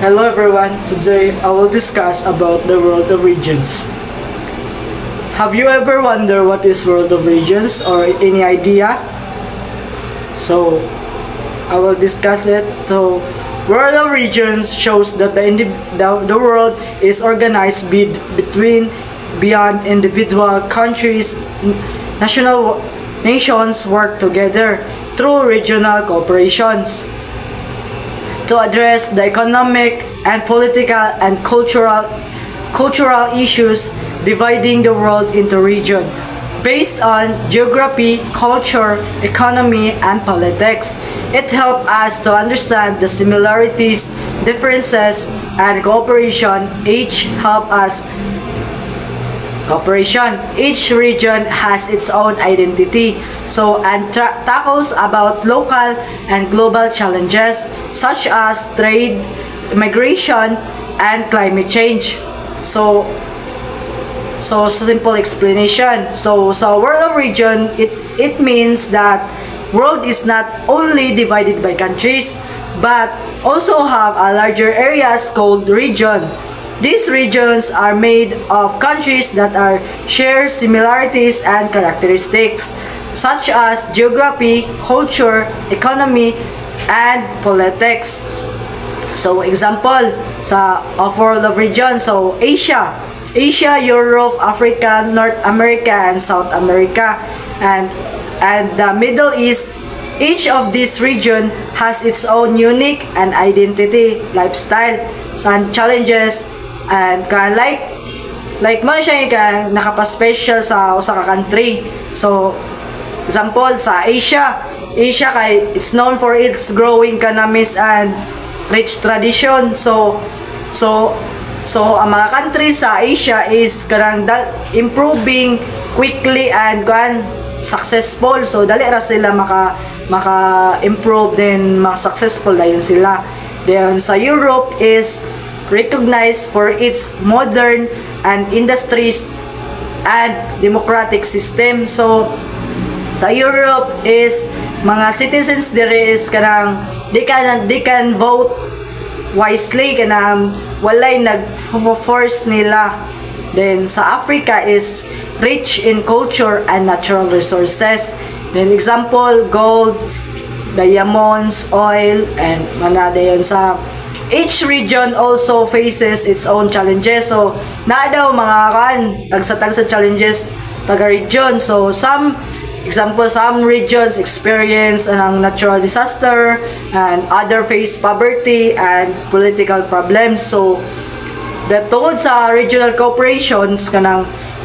Hello everyone, today I will discuss about the world of regions. Have you ever wondered what is world of regions or any idea? So, I will discuss it. So, world of regions shows that the world is organized beyond individual countries. Nations work together through regional cooperations to address the economic and political and cultural issues dividing the world into regions based on geography, culture, economy, and politics. It helps us to understand the similarities, differences, and cooperation. Each region has its own identity, and tackles about local and global challenges such as trade, migration, and climate change. So simple explanation. So world of region, it means that world is not only divided by countries, but also have a larger areas called region. These regions are made of countries that share similarities and characteristics such as geography, culture, economy, and politics. So example of world of regions, so Asia, Europe, Africa, North America, and South America, and the Middle East. Each of these region has its own unique and identity, lifestyle, and challenges, and mo siya yung nakapaspecial sa usa ka country. So example sa Asia kay it's known for its growing economies and rich tradition. So ang mga countries sa Asia is improving quickly and successful. So dali ra sila maka-improve, then successful na yun sila. Then sa Europe is recognized for its modern and industries and democratic system. So sa Europe is mga citizens there is they can vote wisely, walay nag-force nila. Then sa Africa is rich in culture and natural resources. Then example, gold, diamonds, oil, and manada yun sa each region also faces its own challenges. So na daw mga tagsa challenges taga-region. So some regions experience natural disaster, and other face poverty and political problems. So the tungod sa regional cooperations,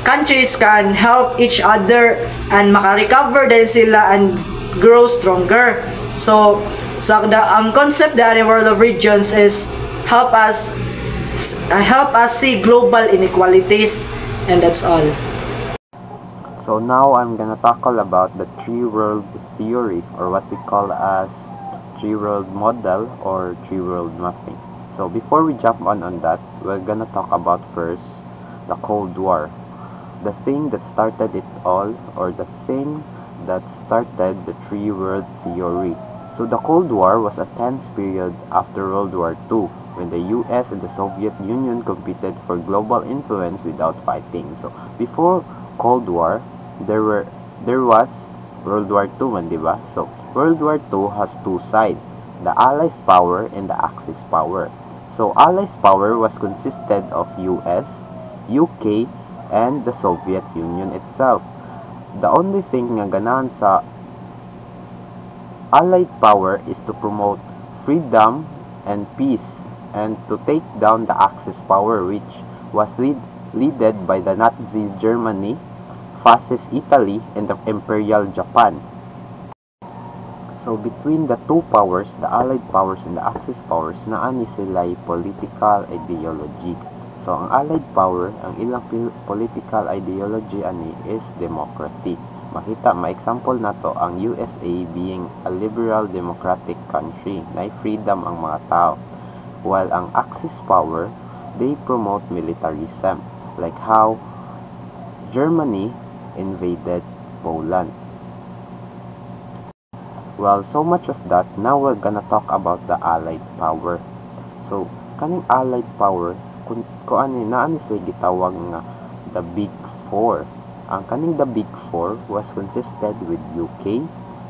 countries can help each other and maka-recover din sila and grow stronger. So ang concept ng world of regions is help us see global inequalities, and that's all. So now I'm gonna tackle about the three-world theory, or what we call as three-world model or three-world mapping. So before we jump on that, we're gonna talk about first the Cold War, the thing that started it all, or the thing that started the three-world theory. So the Cold War was a tense period after World War II, when the US and the Soviet Union competed for global influence without fighting. So before Cold War, there was World War II, diba? So World War II has two sides, the Allies power and the Axis power. So Allies power was consisted of US, UK, and the Soviet Union itself. The only thing nga ganahan sa Allied power is to promote freedom and peace, and to take down the Axis power, which was led by the Nazi Germany, Fascist Italy, and the Imperial Japan. So between the two powers, the Allied powers and the Axis powers, naani sila political ideology. So ang Allied power, ang ilang political ideology ani is democracy. Ma-example na to ang USA being a liberal democratic country, na freedom ang mga tao. While ang Axis power, they promote militarism, like how Germany invaded Poland. Well, so much of that, now we're gonna talk about the Allied power. So kaning Allied power kung ano naani sila gitawag nga the Big Four. Ang kaning the Big Four was consisted with UK,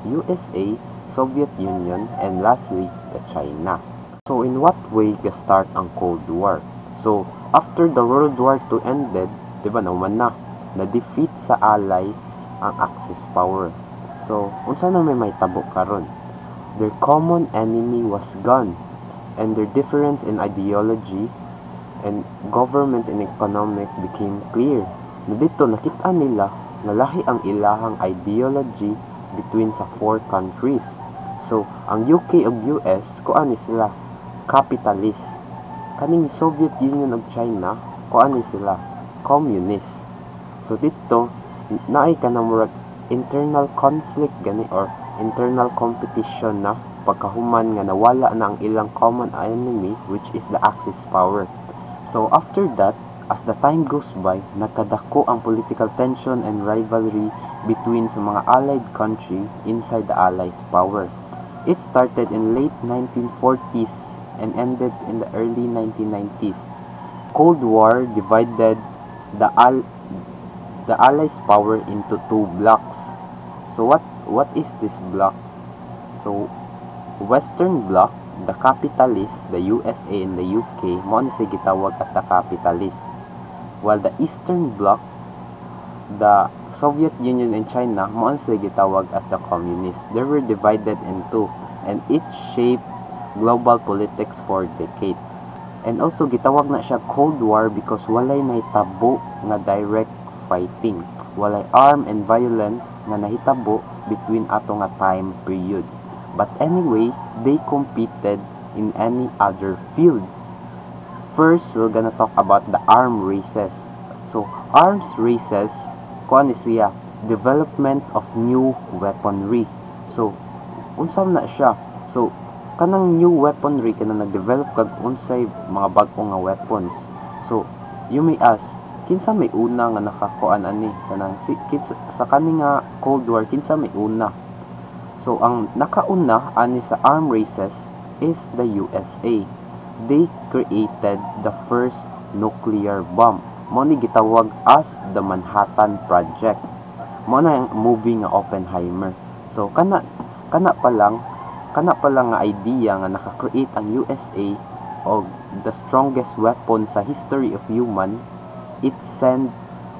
USA, Soviet Union, and lastly, the China. So in what way ga-start ang Cold War? So after the World War II ended, di ba naman na-defeat sa Ally ang Axis power. So unsa na may tabo karon? Their common enemy was gone, and their difference in ideology and government and economic became clear. Na dito nakita nila na lahi ang ilahang ideology between sa four countries. So ang UK ug US kuan sila capitalist. Kaning Soviet Union ug China kuan sila communist. So dito naay kanang internal conflict gani or internal competition na pagkahuman nga nawala na ang ilang common enemy, which is the Axis power. So after that, as the time goes by, nagkadako ang political tension and rivalry between sa mga allied country inside the Allies power. It started in late 1940s and ended in the early 1990s. Cold War divided the Allies power into two blocks. So what is this block? So Western bloc, the capitalists, the USA and the UK, mo ni sila gitawag as the capitalists. While the Eastern bloc, the Soviet Union and China, mo ni sila gitawag as the communists. They were divided in two, and each shaped global politics for decades. And also gitawag na siya Cold War because walay nahitabo nga direct fighting. Walay arm and violence nga nahitabo between ato nga time period. But anyway, they competed in any other fields. First, we're gonna talk about the arms races. So, arms races, kuan siya, development of new weaponry. So, unsam na siya. So, kanang new weaponry kanang nag-develop kag unsay mga bag-o nga weapons. So, you may ask, kinsa may una nga nakakuan ani kanang sa kaning nga Cold War kinsa may una? So ang nakauna ani sa arm races is the USA. They created the first nuclear bomb. Mo ni gitawag as the Manhattan Project. Mo na ang movie nga Oppenheimer. So kana pa lang nga idea nga naka-create ang USA og the strongest weapon sa history of human. It send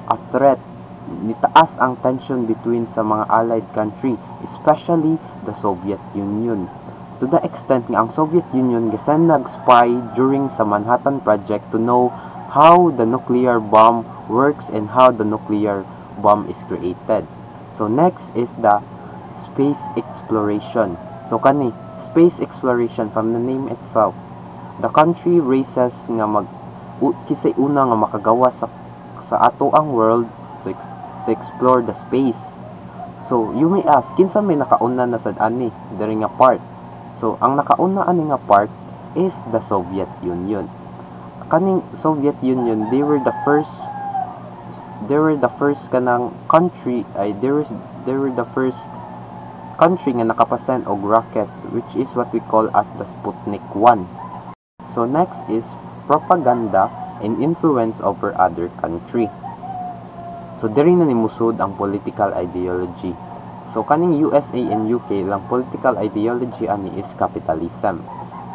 a threat, nitaas ang tension between sa mga allied country, especially the Soviet Union. To the extent nga ang Soviet Union gasan nag-spy during sa Manhattan Project to know how the nuclear bomb works and how the nuclear bomb is created. So next is the space exploration. So kani space exploration from the name itself, the country races nga kisay una nga makagawa sa ato ang world to explore the space. So you may ask, kinsa may nakauna na sad ani diri nga part? So ang nakauna ani nga part is the Soviet Union. Kaning Soviet Union, they were the first kanang country they were the first country nga nakapasend og rocket, which is what we call as the Sputnik 1. So next is propaganda and influence over other country. So diri na nimusod ang political ideology. So kaning USA and UK lang political ideology ani is capitalism.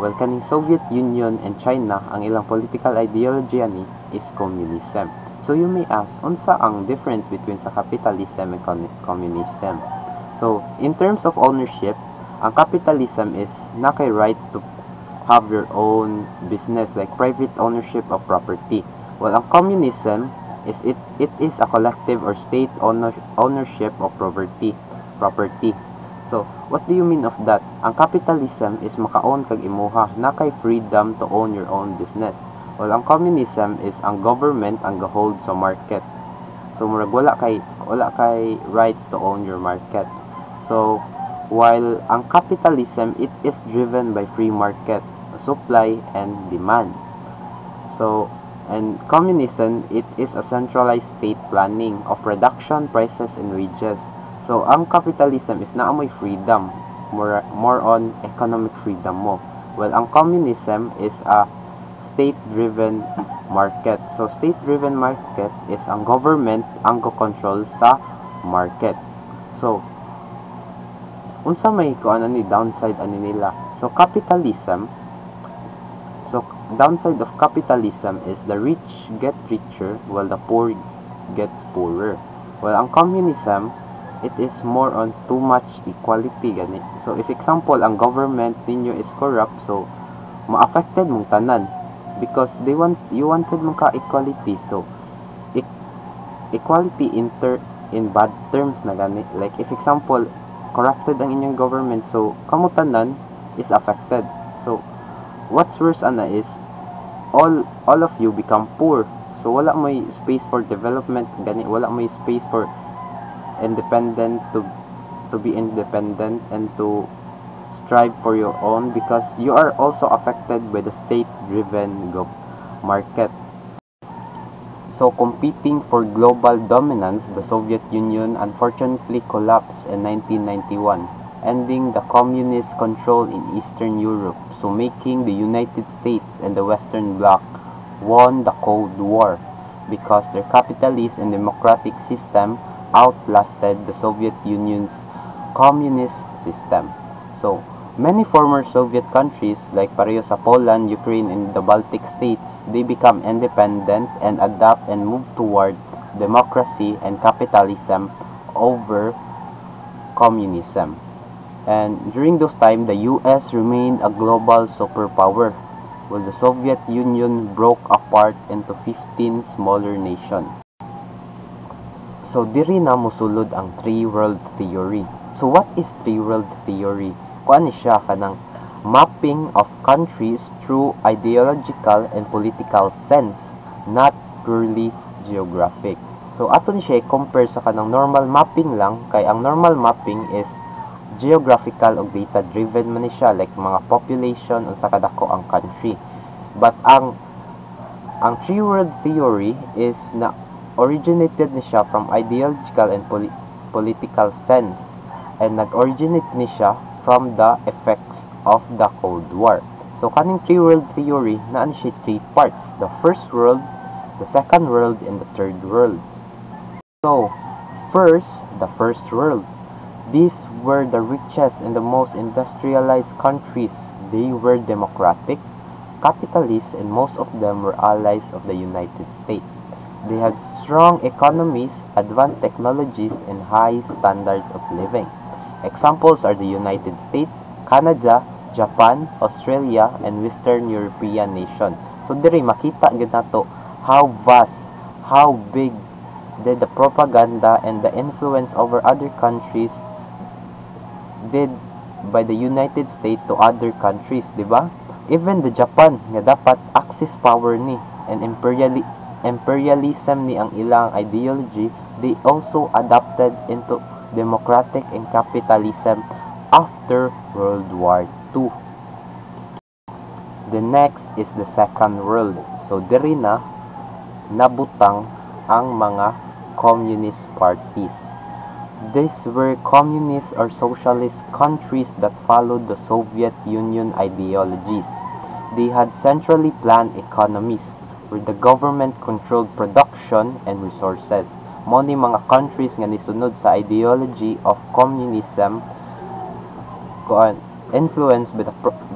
While kaning Soviet Union and China ang ilang political ideology ani is communism. So you may ask, unsa ang difference between sa capitalism and communism? So in terms of ownership, ang capitalism is nakay rights to have your own business, like private ownership of property. While ang communism is it is a collective or state ownership of property. So what do you mean of that? Ang capitalism is maka-own kag imuha, nakay freedom to own your own business. While ang communism is ang government ang gahold sa market. So murag wala kay rights to own your market. So while ang capitalism, it is driven by free market, supply and demand. So, and communism, it is a centralized state planning of production, prices, and wages. So, ang capitalism is naamoy freedom, more on economic freedom mo. Well, ang communism is a state-driven market. So state-driven market is ang government ang control sa market. So unsa may kuan ani downside ani nila. So capitalism, so downside of capitalism is the rich get richer while the poor gets poorer. Well, ang communism, it is more on too much equality gani. So if example ang government ninyo is corrupt, so ma-affected mong tanan because you wanted mong ka equality. So equality in bad terms na gani. Like if example corrupted ang inyong government, so kamo tanan is affected. So what's worse ana is all of you become poor. So wala may space for development gani, wala may space for independent to be independent and to strive for your own because you are also affected by the state-driven market. So competing for global dominance, the Soviet Union unfortunately collapsed in 1991, ending the communist control in Eastern Europe, so making the United States and the Western Bloc won the Cold War because their capitalist and democratic system outlasted the Soviet Union's communist system. So many former Soviet countries like pareho sa Poland, Ukraine, and the Baltic states, they become independent and adapt and move toward democracy and capitalism over communism. And during those time, the US remained a global superpower, while the Soviet Union broke apart into 15 smaller nations. So diri na mosulod ang Three World Theory. So what is Three World Theory? Kuan siya kanang mapping of countries through ideological and political sense, not purely geographic. So ato ni siya compare sa kanang normal mapping lang, kay ang normal mapping is geographical o data driven man siya, like mga population unsa kadako ang country. But ang Three World Theory is na originated ni siya from ideological and political sense, and nag-originate ni siya from the effects of the Cold War. So kaning Three World Theory na siya 3 parts: the first world, the second world, and the third world. So first, the first world. These were the richest and the most industrialized countries. They were democratic, capitalist, and most of them were allies of the United States. They had strong economies, advanced technologies, and high standards of living. Examples are the United States, Canada, Japan, Australia, and Western European nations. So diri makita gyud nato how vast, how big the propaganda and the influence over other countries did by the United States to other countries, di ba? Even the Japan nga dapat axis power ni and imperialism ni ang ilang ideology, they also adapted into democratic and capitalism after World War II. The next is the second world. So diri na nabutang ang mga communist parties. These were communist or socialist countries that followed the Soviet Union ideologies. They had centrally planned economies where the government controlled production and resources. Mao ni mga countries nga nisunod sa ideology of communism, influenced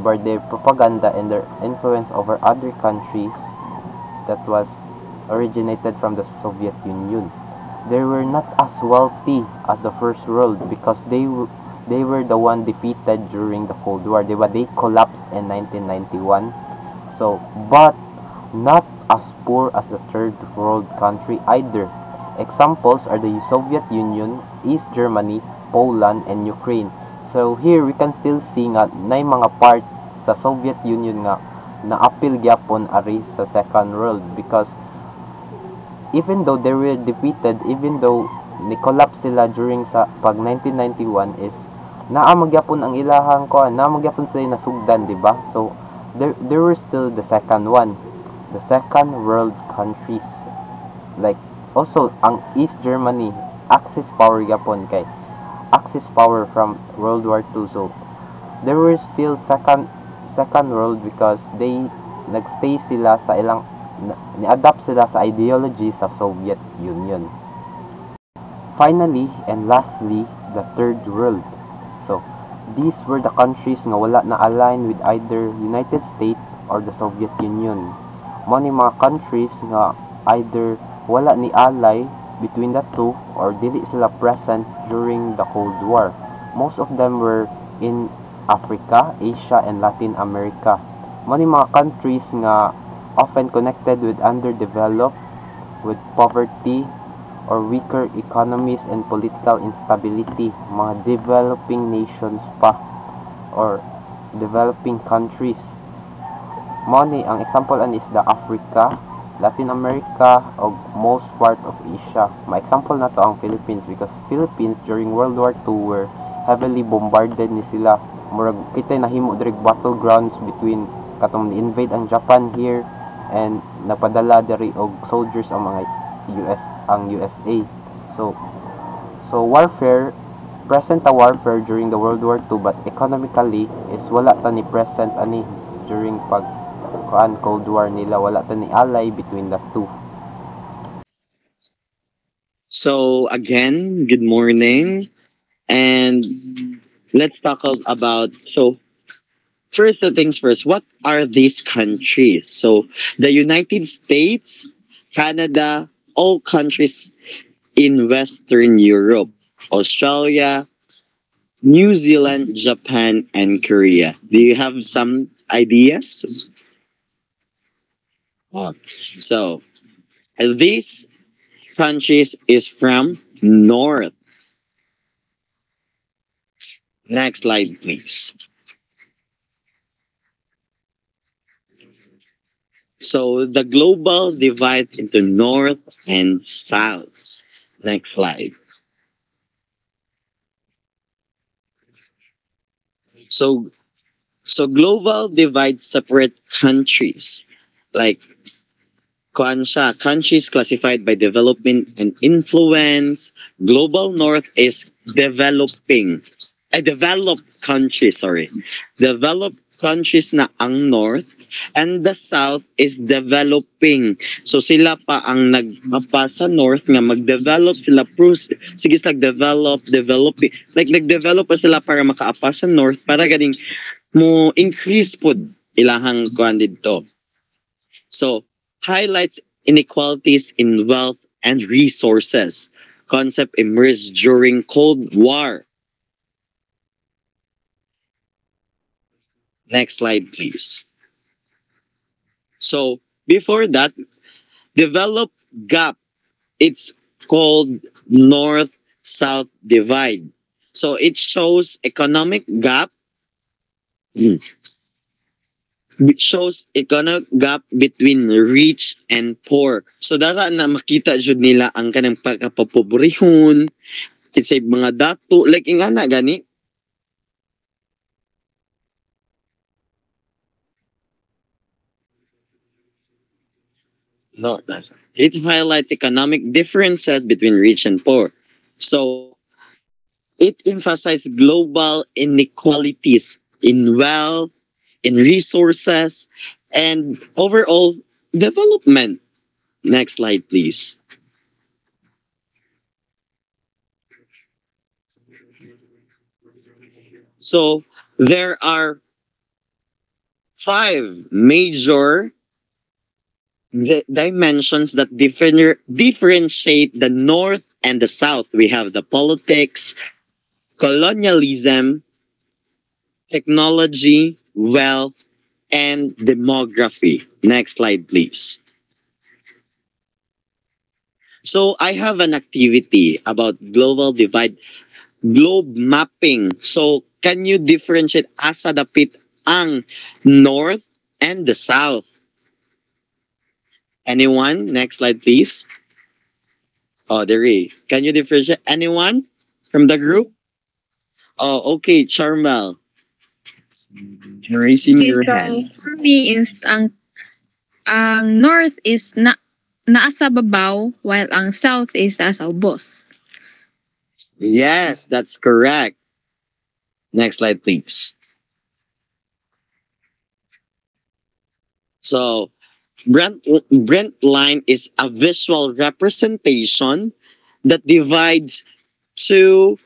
by their propaganda and their influence over other countries that was originated from the Soviet Union. They were not as wealthy as the first world because they were the one defeated during the Cold War. They collapsed in 1991. So, but not as poor as the third world country either. Examples are the Soviet Union, East Germany, Poland, and Ukraine. So here we can still see nga na mga part sa Soviet Union nga naapil gyapon ari sa second world because even though they were defeated, even though ni-collapse sila during sa pag 1991 is naamagyapon ang ilahang naamagyapon sila nasugdan, di ba? So there were still the second one, the second world countries. Like also ang East Germany, Axis power gyapon kay Axis power from World War II. So there were still second world because they nagstay sila sa ilang ni-adapt sila sa ideology sa Soviet Union. Finally and lastly, the third world. So, these were the countries nga wala na align with either United States or the Soviet Union. Mo ni mga countries nga either wala ni ally between the two or dili sila present during the Cold War. Most of them were in Africa, Asia, and Latin America. Mo ni mga countries nga often connected with underdeveloped, with poverty, or weaker economies and political instability, mga developing nations pa, or developing countries. Mao ni ang example ani is the Africa, Latin America, o most part of Asia. Ma-example na to ang Philippines because Philippines during World War II were heavily bombarded ni sila. Murag kita nahimo direct battlegrounds between katong ni-invade ang Japan here and napadala diri og soldiers ang mga USA. So warfare, present a warfare during the World War II, but economically is wala ta ni present ani during Cold War nila, wala ta ni ally between the two. So again, good morning, and let's talk about first the things first. What are these countries? So the United States, Canada, all countries in Western Europe, Australia, New Zealand, Japan, and Korea. Do you have some ideas? So these countries is from North. Next slide, please. So the global divides into North and South. Next slide. So global divides separate countries. Like kuan siya, countries classified by development and influence. Global North is developing. Developed countries, sorry. Developed countries na ang North, and the South is developing. So sila pa ang nagpapa sa North nga mag-develop sila. Sige sila developing. Like nag-develop pa sila para makaapa sa North para ganing mo increase pod ilahang kuan dito. So highlights inequalities in wealth and resources. Concept emerged during Cold War. Next slide, please. So before that, develop gap. It's called North-South divide. So it shows economic gap. It shows economic gap between rich and poor. So dara na makita jud nila ang kanang pagkapapobrehon. It's mga dato like ingana gani. No, that's it highlights economic differences between rich and poor. So it emphasizes global inequalities in wealth, in resources, and overall development. Next slide, please. So there are 5 major dimensions that differentiate the North and the South. We have the politics, colonialism, technology, wealth, and demography. Next slide, please. So I have an activity about global divide, globe mapping. So can you differentiate asa dapit ang North and the South? Anyone? Next slide, please. Oh, there is. Can you differentiate anyone from the group? Oh, okay, Charmel. Raising Okay, your so hand. for me is ang north is naasa babaw while ang south is nasa ubos. Yes, that's correct. Next slide, please. So Brent line is a visual representation that divides two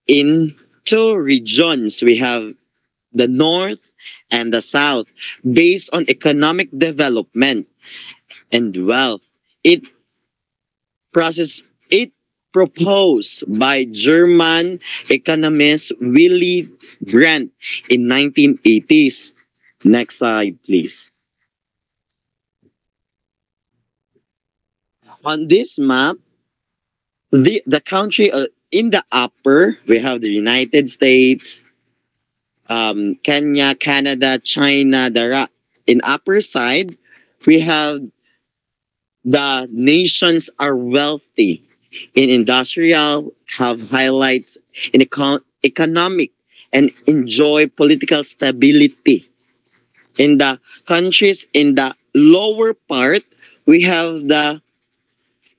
into regions. We have the north and the south based on economic development and wealth. It it proposed by German economist Willy Brandt in 1980s. Next slide, please. On this map, the country in the upper, we have the United States, Kenya, Canada, China. In upper side, we have the nations are wealthy. In industrial, have highlights in economic and enjoy political stability. In the countries in the lower part, we have the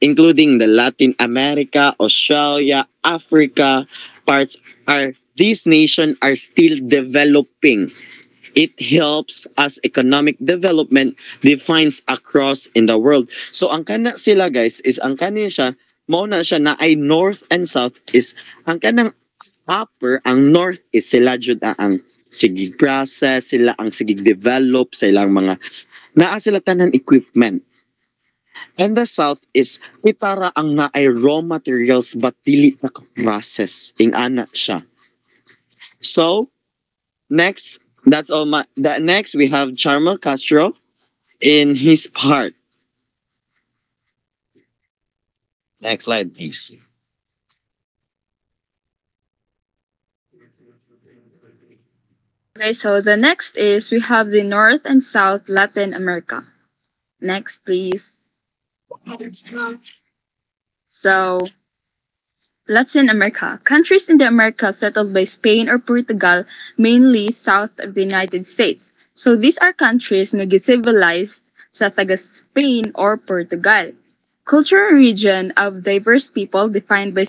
including the Latin America, Australia, Africa parts are these nations are still developing. It helps as economic development defines across in the world. So ang kana sila guys is ang kanya siya mao na siya na ay north and south is ang kanang upper ang north is sila jud ang sigig process sila ang sigig develop sa ilang mga naa sila tanan equipment. And the south is pitara ang naay raw materials but dili na process ing ana siya. So next, that's all my that next we have Charmel Castro in his part. Next slide, please. Okay, so the next is we have the North and South Latin America. Next, please. So, Latin America. Countries in the Americas settled by Spain or Portugal, mainly south of the United States. So these are countries na civilized sa taga Spain or Portugal. Cultural region of diverse people defined by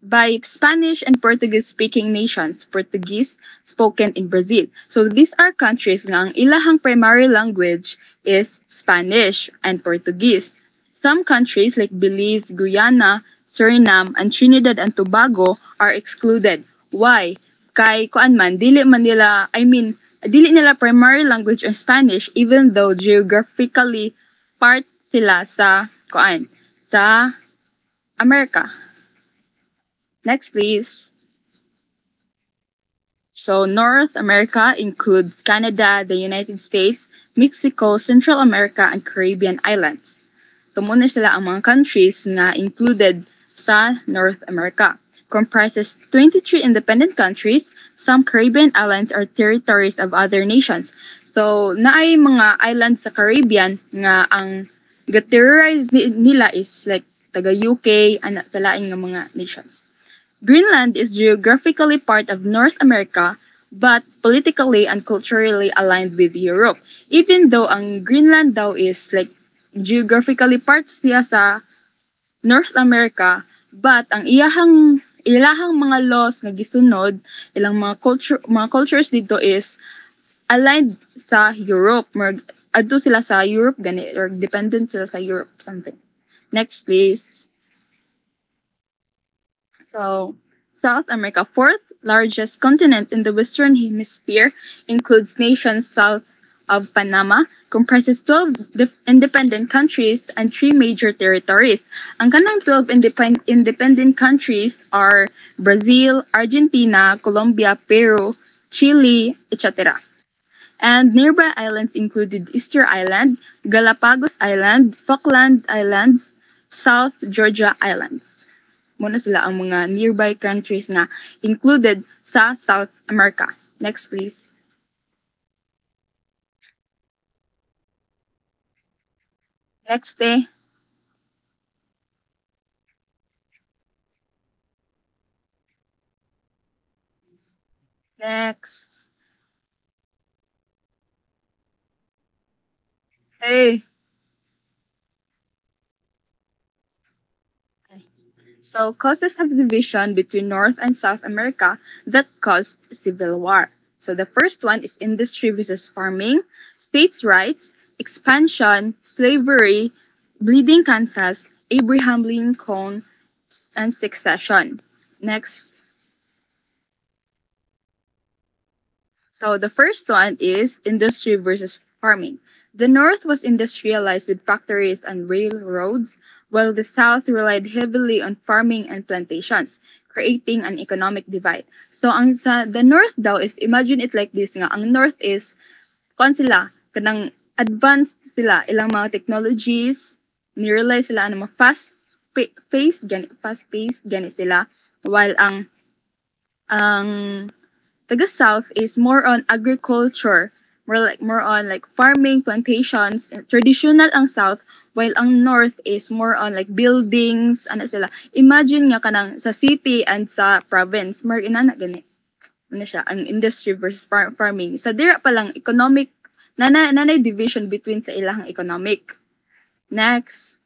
by Spanish and Portuguese speaking nations, Portuguese spoken in Brazil. So these are countries nga ang ilahang primary language is Spanish and Portuguese. Some countries like Belize, Guyana, Suriname, and Trinidad and Tobago are excluded. Why? Kay kuan man dili nila primary language ang Spanish even though geographically part sila sa America. Next, please. So, North America includes Canada, the United States, Mexico, Central America, and Caribbean islands. So, muna sila ang mga countries na included sa North America. Comprises 23 independent countries. Some Caribbean islands are territories of other nations. So, naay mga islands sa Caribbean nga ang ga-terrorize nila is like taga UK, ana sa laing nga mga nations. Greenland is geographically part of North America but politically and culturally aligned with Europe. Even though ang Greenland daw is like geographically part siya sa North America, but ang ilahang mga laws nga gisunod, ilang mga cultures dito is aligned sa Europe. Adto sila sa Europe gani or dependent sila sa Europe something. Next please. So, South America, fourth largest continent in the Western Hemisphere, includes nations south of Panama, comprises 12 independent countries and 3 major territories. Ang kanang 12 independent countries are Brazil, Argentina, Colombia, Peru, Chile, etc. And nearby islands included Easter Island, Galapagos Island, Falkland Islands, South Georgia Islands. Muna sila ang mga nearby countries na included sa South America. Next, please. Next, Next. Hey. So, causes of division between North and South America that caused civil war. So the first one is industry versus farming, states' rights, expansion, slavery, bleeding Kansas, Abraham Lincoln, and succession. Next. So the first one is industry versus farming. The North was industrialized with factories and railroads, while the South relied heavily on farming and plantations, creating an economic divide. So ang sa the North daw is, imagine it like this nga, ang North is, kung sila, kanang advanced sila, ilang mga technologies, nirely sila, ano, fast-paced, gani sila, while ang taga South is more on agriculture, more on like farming, plantations, traditional ang South, while ang North is more on like buildings, ano sila. Imagine nga kanang sa city and sa province, more inana gani. Ano siya, ang industry versus farming. Sa dira pa lang economic, nanay division between sa ilang economic. Next.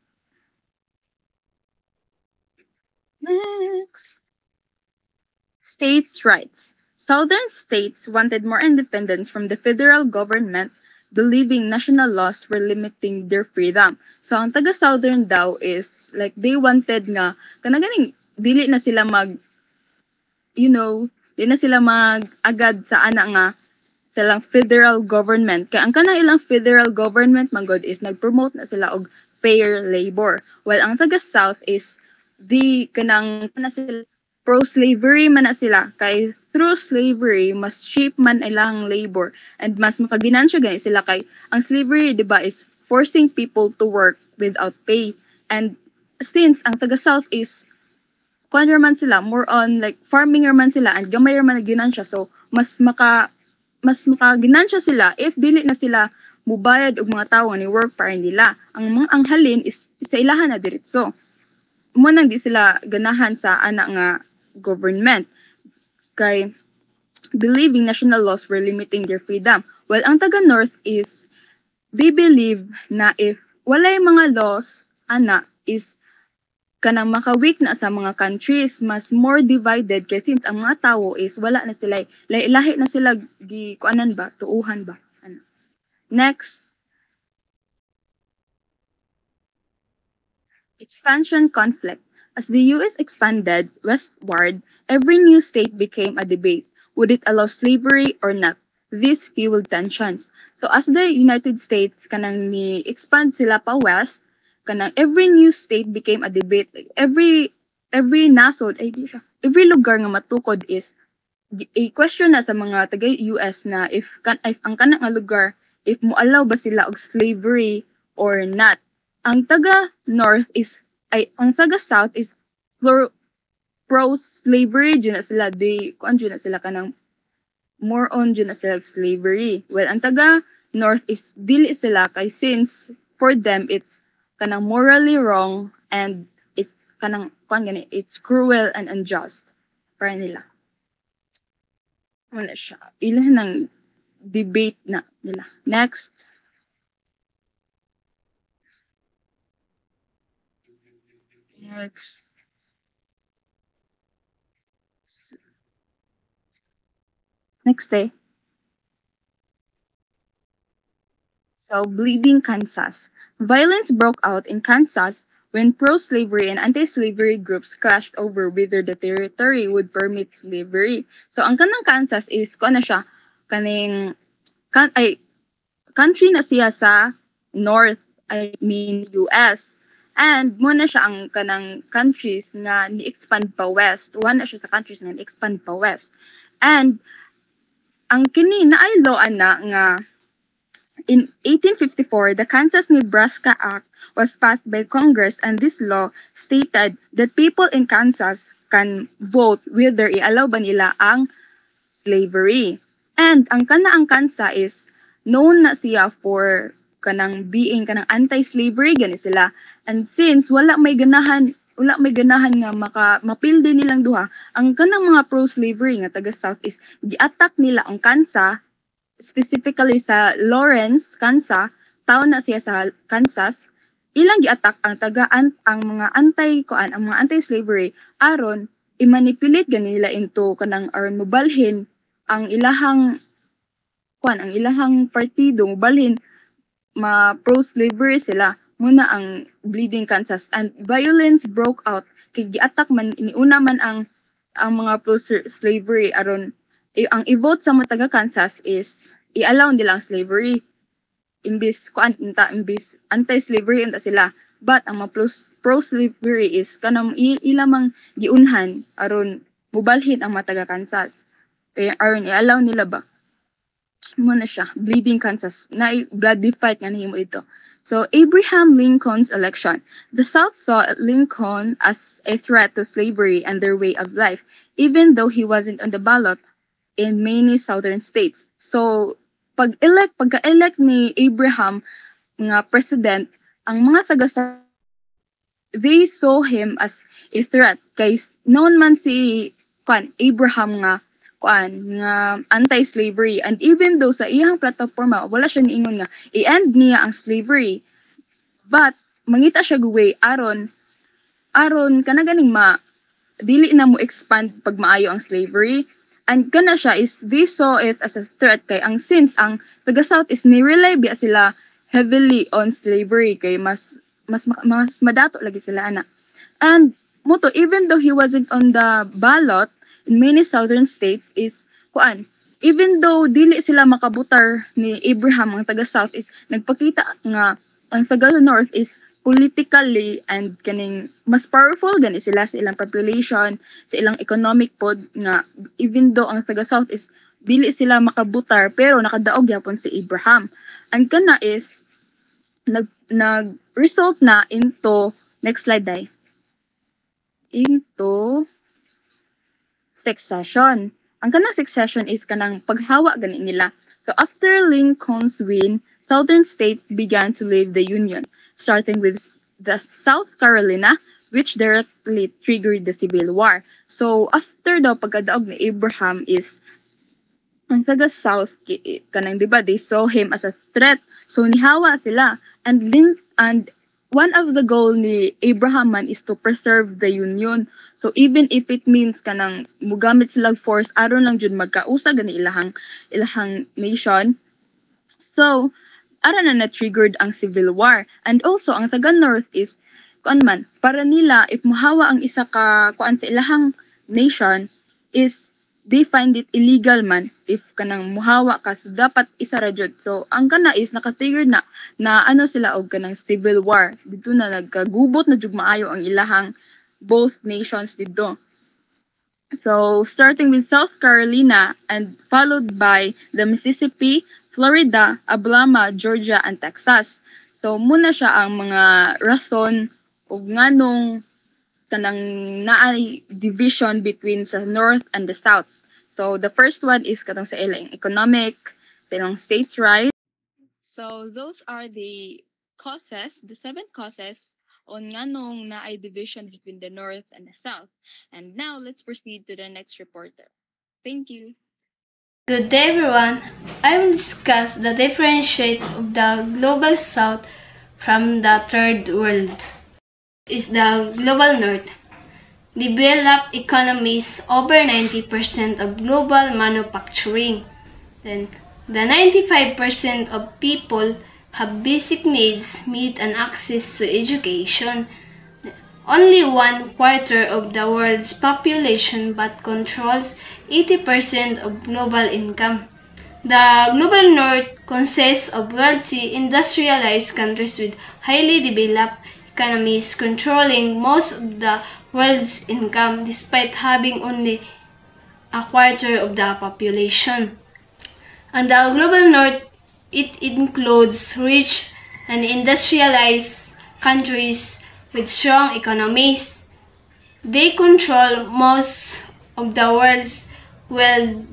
States' rights. Southern states wanted more independence from the federal government, believing national laws were limiting their freedom. So ang taga-Southern daw is like they wanted nga kanaganing dili na sila di na sila agad sa ana nga silang federal government. Kaya ang kanang ilang federal government magod is nag-promote na sila og fair labor. While ang taga-South is kanang na sila pro-slavery man na sila kay through slavery mas cheap man ilang labor and mas makaginansya gani sila kay ang slavery diba is forcing people to work without pay, and since ang taga South is man sila more on like farming man sila and gamay man ginansya, so mas makaginansya sila if dili na sila mubayad og mga tawo ni work para nila ang halin is sa ilahan na diretso mo nang di sila ganahan sa ana nga government kay believing national laws were limiting their freedom. While ang taga North is they believe na if walay mga laws ana is kanang maka-weak na sa mga countries, mas more divided kay since ang mga tawo is wala na sila lahi na sila kuanan ba tuuhan ba ano. Next, expansion conflict. As the US expanded westward, every new state became a debate. Would it allow slavery or not? This fueled tensions. So as the United States kanang ni-expand sila pa west, kanang every new state became a debate. Every nasod, every lugar nga matukod is a question na sa mga taga US na if ang kanang nga lugar, if mo allow ba sila og slavery or not. Ang taga North is ang taga South is pro-slavery, dyan na sila, dyan na sila kanang more on dyan na sila slavery. Well, ang taga North is dili sila kay since for them it's kanang morally wrong and it's kanang it's cruel and unjust para nila. Wala siya. Ilan ng debate na nila. Next. Next day. So, bleeding Kansas. Violence broke out in Kansas when pro-slavery and anti-slavery groups clashed over whether the territory would permit slavery. So, ang kanang Kansas is, siya, country na siya sa North, US. And muna siya ang kanang countries nga ni-expand pa west. One na siya sa countries nga ni-expand pa west. And ang kini naayloan na nga in 1854, the Kansas-Nebraska Act was passed by Congress, and this law stated that people in Kansas can vote whether i-allow ba nila ang slavery. And ang Kansas is known na siya for kanang being kanang anti-slavery gani sila, and since wala may ganahan nga mapilde nilang duha ang kanang mga pro-slavery nga taga South is gi-attack nila ang Kansas, specifically sa Lawrence, Kansas, taon na siya sa Kansas, ilang gi-attack ang mga anti-slavery aron i-manipulate gani nila into kanang aron mobalhin ang ilahang ang ilahang partido mobalhin pro-slavery sila muna ang Bleeding Kansas, and violence broke out kay gi-attack man iniuna man ang mga pro-slavery aron ang i-vote sa mga taga Kansas is i-allow nila ang slavery imbis anti-slavery unta sila, but ang mga pro-slavery is kanang ilamang giunhan aron mubalhin ang mga taga Kansas aron i-allow nila ba muna siya Bleeding Kansas na bloody fight nga nahimo ito. So Abraham Lincoln's election, the South saw Lincoln as a threat to slavery and their way of life, even though he wasn't on the ballot in many southern states. So pagka-elect ni Abraham nga president, ang mga taga they saw him as a threat kay noon man si Abraham nga anti-slavery, and even though sa iyang plataporma wala siya niingon nga i-end niya ang slavery, but mangita siya guway aron kanaganing dili na mo expand pag maayo ang slavery, and kana siya is they saw it as a threat kay since ang taga South is ni-rely biya sila heavily on slavery kay mas madato lagi sila ana. And moto, even though he wasn't on the ballot in many southern states is even though dili sila makabutar ni Abraham, ang taga South is nagpakita nga ang taga North is politically and kaning mas powerful gani sila sa ilang population, sa ilang economic pod, nga even though ang taga South is dili sila makabutar pero nakadaog yapon si Abraham. And kana is nag-result na into, next slide day, into succession. Ang kanang succession is kanang paghawa gani nila. So after Lincoln's win, southern states began to leave the Union, starting with the South Carolina, which directly triggered the Civil War. So after daw pagkadaog ni Abraham is ang taga South kanang diba, they saw him as a threat. So nihawa sila, and one of the goal ni Abraham man is to preserve the Union. So even if it means kanang mugamit sila force aron lang jud magkausa gani ilahang nation. So aron na triggered ang Civil War. And also ang taga North is para nila if muhawa ang isa ka sa ilahang nation is they find it illegal man if kanang muhawa ka, so dapat isa ra jud. So ang kana is naka-trigger na ano sila og kanang Civil War. Dito na nagkagubot na jud maayo ang ilahang both nations dito. So starting with South Carolina and followed by the Mississippi, Florida, Alabama, Georgia, and Texas. So muna siya ang mga rason og nganong kanang naay division between sa North and the South. So the first one is katong sa ilang economic, sa ilang states' rights. So those are the causes, the 7 causes on nganong naay division between the North and the South. And now let's proceed to the next reporter. Thank you. Good day everyone. I will discuss the differentiate of the Global South from the Third World. This is the Global North. Developed economies over 90% of global manufacturing. Then, the 95% of people have basic needs met and access to education. Only 1/4 of the world's population but controls 80% of global income. The Global North consists of wealthy, industrialized countries with highly developed economies controlling most of the world's income despite having only 1/4 of the population. And the Global North, it includes rich and industrialized countries with strong economies. They control most of the world's wealth,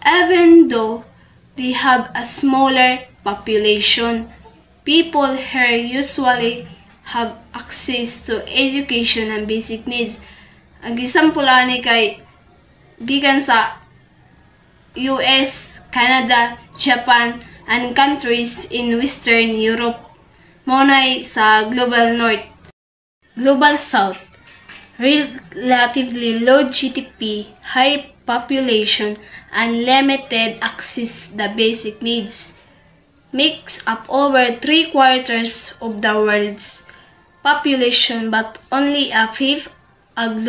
even though they have a smaller population. People here usually have access to education and basic needs. Ang example ani kay gikan sa US, Canada, Japan, and countries in Western Europe. Monay sa Global North. Global South. relatively low GDP, high population, and limited access to the basic needs, makes up over 3/4 of the world's population but only a fifth of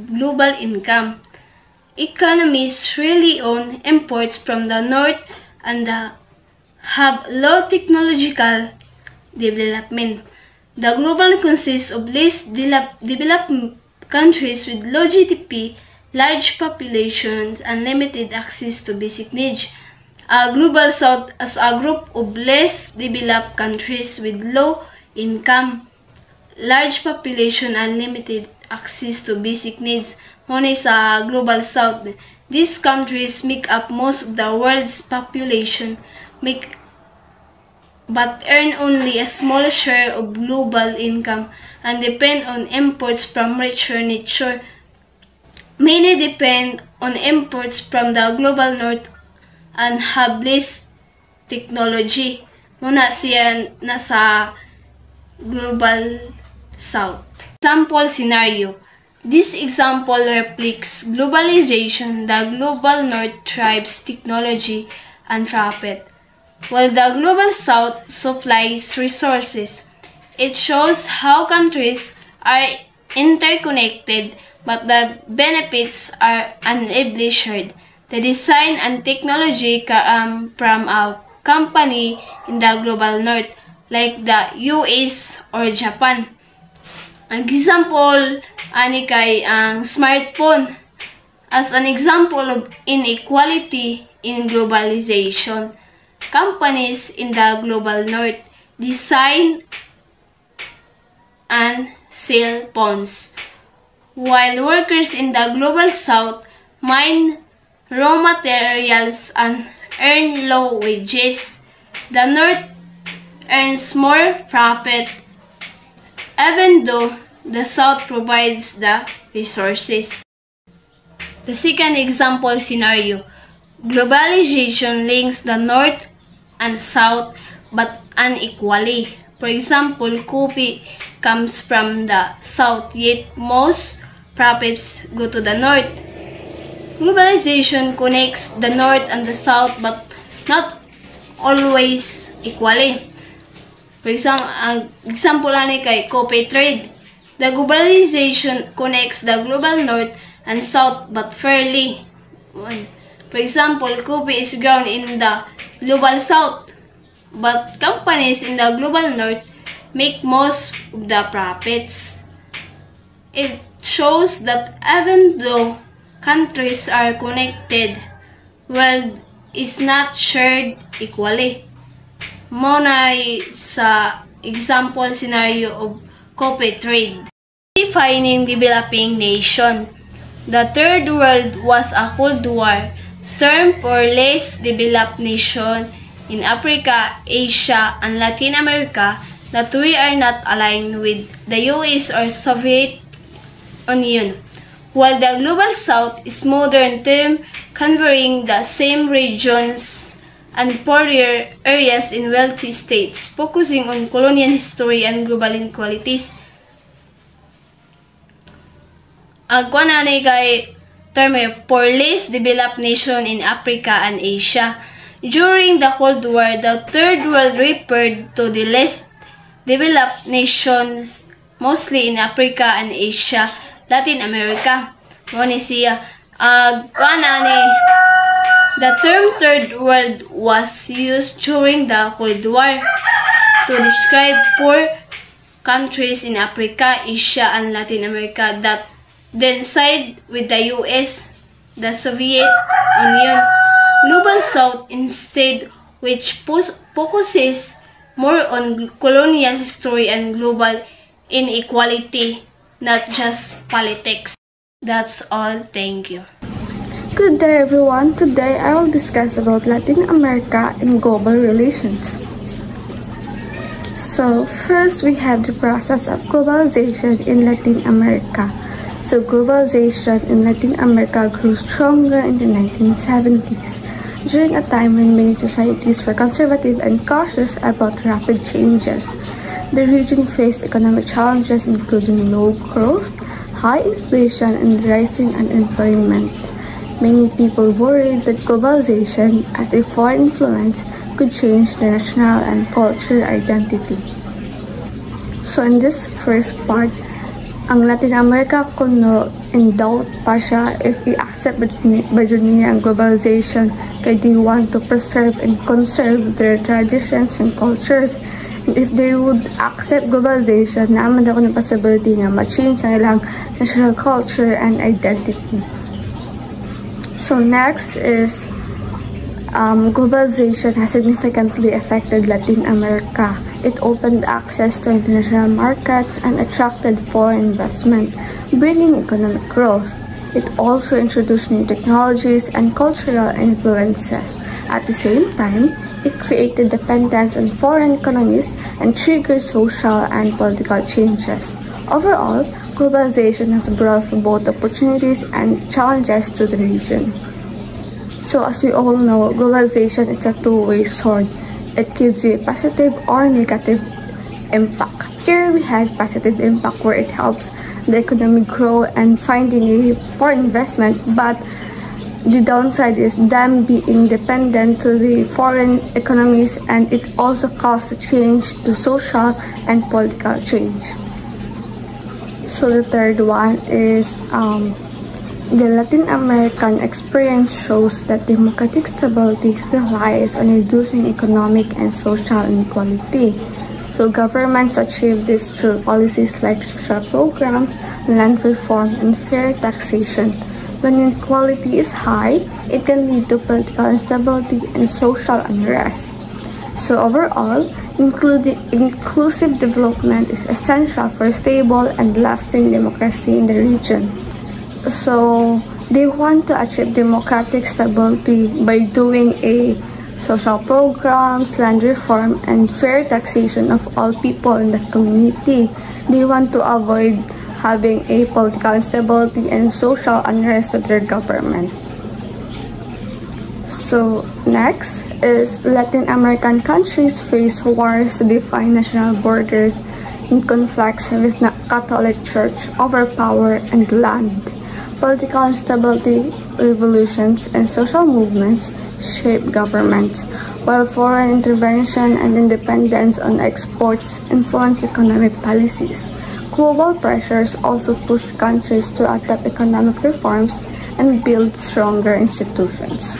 global income. Economies rely on imports from the north and have low technological development. The global consists of less developed countries with low GDP, large populations, and limited access to basic needs. A global south as a group of less developed countries with low income, large population, and limited access to basic needs. Muna sa global south. These countries make up most of the world's population, but earn only a small share of global income and depend on imports from richer nature. Many depend on imports from the global north and have less technology. Muna siya nasa global south. Example scenario. This example reflects globalization. The global north thrives technology and profit, while the global south supplies resources. It shows how countries are interconnected but the benefits are unevenly shared. The design and technology come from a company in the global north, like the US or Japan. Ang example, ani kay ang smartphone as an example of inequality in globalization. Companies in the global north design and sell phones, while workers in the global south mine raw materials and earn low wages. The north earns more profit even though the south provides the resources. The second example scenario. Globalization links the north and south but unequally. For example, coffee comes from the south yet most profits go to the north. Globalization connects the north and the south but not always equally. For example, ani kay coffee trade. The globalization connects the global north and south but fairly. For example, coffee is grown in the global south, but companies in the global north make most of the profits. It shows that even though countries are connected, wealth is not shared equally. Muna sa example scenario of coffee trade. Defining developing nation. The Third World was a Cold War term for less developed nation in Africa, Asia, and Latin America that we are not aligned with the US or Soviet Union, while the Global South is modern term covering the same regions and poorer areas in wealthy states, focusing on colonial history and global inequalities. Agwananay kay term for less developed nation in Africa and Asia. During the Cold War, the Third World referred to the less developed nations, mostly in Africa and Asia, Latin America. Muna siya. The term Third World was used during the Cold War to describe poor countries in Africa, Asia, and Latin America that then sided with the US, the Soviet Union. Global South instead, which focuses more on colonial history and global inequality, not just politics. That's all. Thank you. Good day everyone. Today I will discuss about Latin America and global relations. So first we have the process of globalization in Latin America. So globalization in Latin America grew stronger in the 1970s, during a time when many societies were conservative and cautious about rapid changes. The region faced economic challenges including low growth, high inflation and rising unemployment. Many people worried that globalization as a foreign influence could change their national and cultural identity. So in this first part, ang Latin America kuno in doubt pa siya if i-accept ba niya ang globalization kay they want to preserve and conserve their traditions and cultures. And if they would accept globalization, naman ako ng possibility nga ma-change ang ilang national culture and identity. So next is globalization has significantly affected Latin America. It opened access to international markets and attracted foreign investment, bringing economic growth. It also introduced new technologies and cultural influences. At the same time, it created dependence on foreign economies and triggered social and political changes. Overall, globalization has brought both opportunities and challenges to the region. So as we all know, globalization is a two-way sword. It gives you a positive or negative impact. Here we have positive impact where it helps the economy grow and finding a foreign investment, but the downside is them being dependent to the foreign economies, and it also causes change to social and political change. So the third one is the Latin American experience shows that democratic stability relies on reducing economic and social inequality. So governments achieve this through policies like social programs, land reform, and fair taxation. When inequality is high, it can lead to political instability and social unrest. So overall, inclusive development is essential for stable and lasting democracy in the region. So they want to achieve democratic stability by doing a social programs, land reform, and fair taxation of all people in the community. They want to avoid having a political instability and social unrest of their government. So next is Latin American countries face wars to define national borders in conflicts with the Catholic Church over power and land. Political instability, revolutions, and social movements shape governments, while foreign intervention and independence on exports influence economic policies. Global pressures also push countries to adopt economic reforms and build stronger institutions.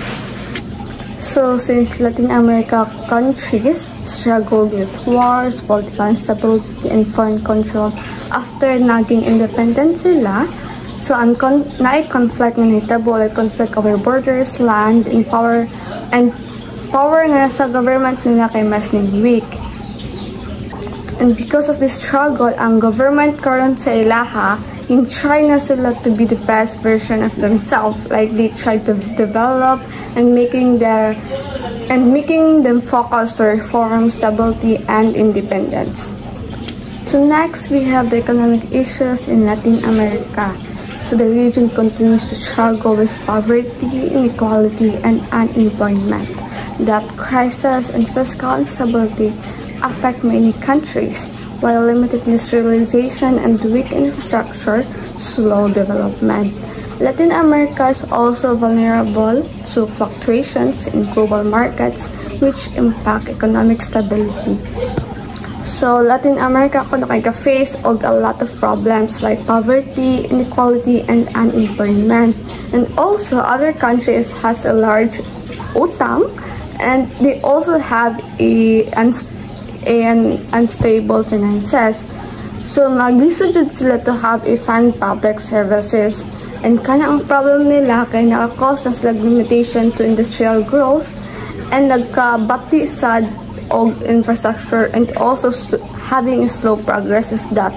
So since Latin America countries struggled with wars, political instability, and foreign control after naging independent sila, so ang conflict na nahitabo ay conflict over borders, land, and power nga sa government nila kay mas weak. And because of this struggle, ang government karon sa ilaha, in try na sila to be the best version of themselves. Like they try to develop and making them focus to reform, stability, and independence. So next, we have the economic issues in Latin America. So the region continues to struggle with poverty, inequality, and unemployment. Debt crisis and fiscal instability affect many countries, while limited industrialization and weak infrastructure slow development. Latin America is also vulnerable to fluctuations in global markets, which impact economic stability. So Latin America could face of a lot of problems like poverty, inequality, and unemployment. And also other countries has a large utang, and they also have an unstable finances. So maglisod sila to have a fund public services. And kana ang problem nila kay naka-cause na sila limitation to industrial growth and nagkabati sa og infrastructure, and also having a slow progress is that.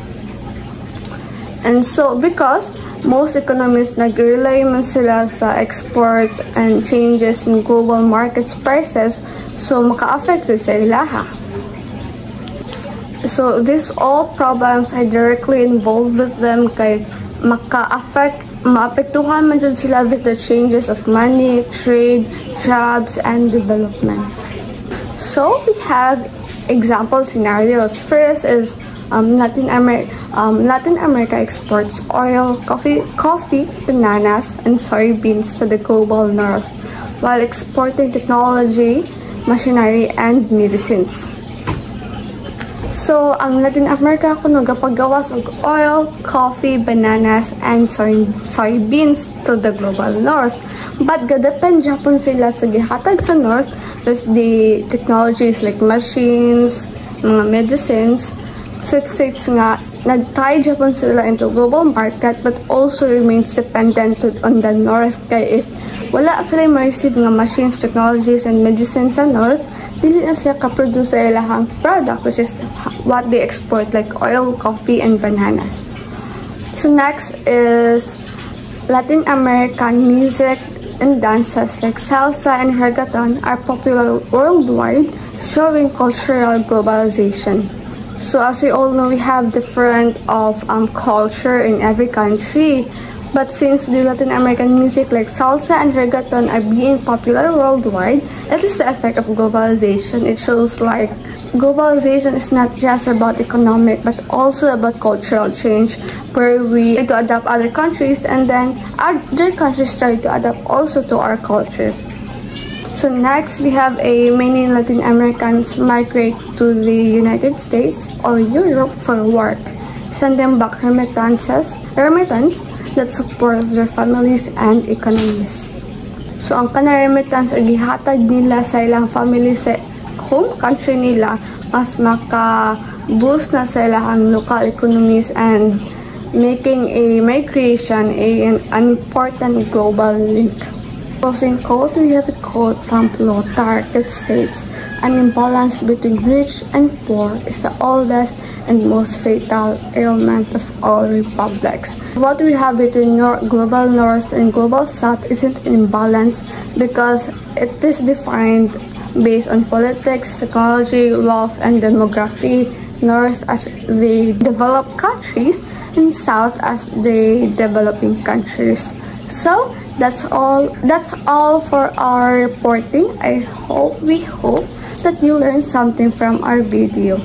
And so because most economies nag-rely man sila sa exports and changes in global markets prices, so maka-affect sa ilaha. So these all problems are directly involved with them kay maapektuhan man dyan sila with the changes of money, trade, jobs, and development. So we have example scenarios. First is Latin America exports oil, coffee, bananas, and soybeans to the global north, while exporting technology, machinery, and medicines. So, ang Latin America kuno gapagawas og oil, coffee, bananas, and soybeans to the global north. But gadepend Japan sila sa gihatag sa north with the technologies like machines, mga medicines. So it states nga nag-tie Japan sila into global market but also remains dependent on the north. Kaya if wala sila ma-receive nga machines, technologies, and medicines sa north, dili na siya ka-produce sa ilahang product, which is what they export, like oil, coffee, and bananas. So next is Latin American music and dances like salsa and reggaeton are popular worldwide, showing cultural globalization. So as we all know, we have different of culture in every country. But since the Latin American music like salsa and reggaeton are being popular worldwide, it is the effect of globalization. It shows like globalization is not just about economic but also about cultural change, where we try to adapt other countries and then other countries try to adapt also to our culture. So next, we have many Latin Americans migrate to the United States or Europe for work, sending back remittances that support their families and economies. So, ang remittance ay gihatag nila sa ilang family sa home country nila, mas maka-boost na sa ilang local economies and making a migration an important global link. Closing quote, we have a quote from Plutarch that states, "An imbalance between rich and poor is the oldest and most fatal ailment of all republics." What we have between global north and global south isn't an imbalance because it is defined based on politics, technology, wealth, and demography. North as the developed countries and south as the developing countries. So that's all for our reporting. We hope that you learned something from our video.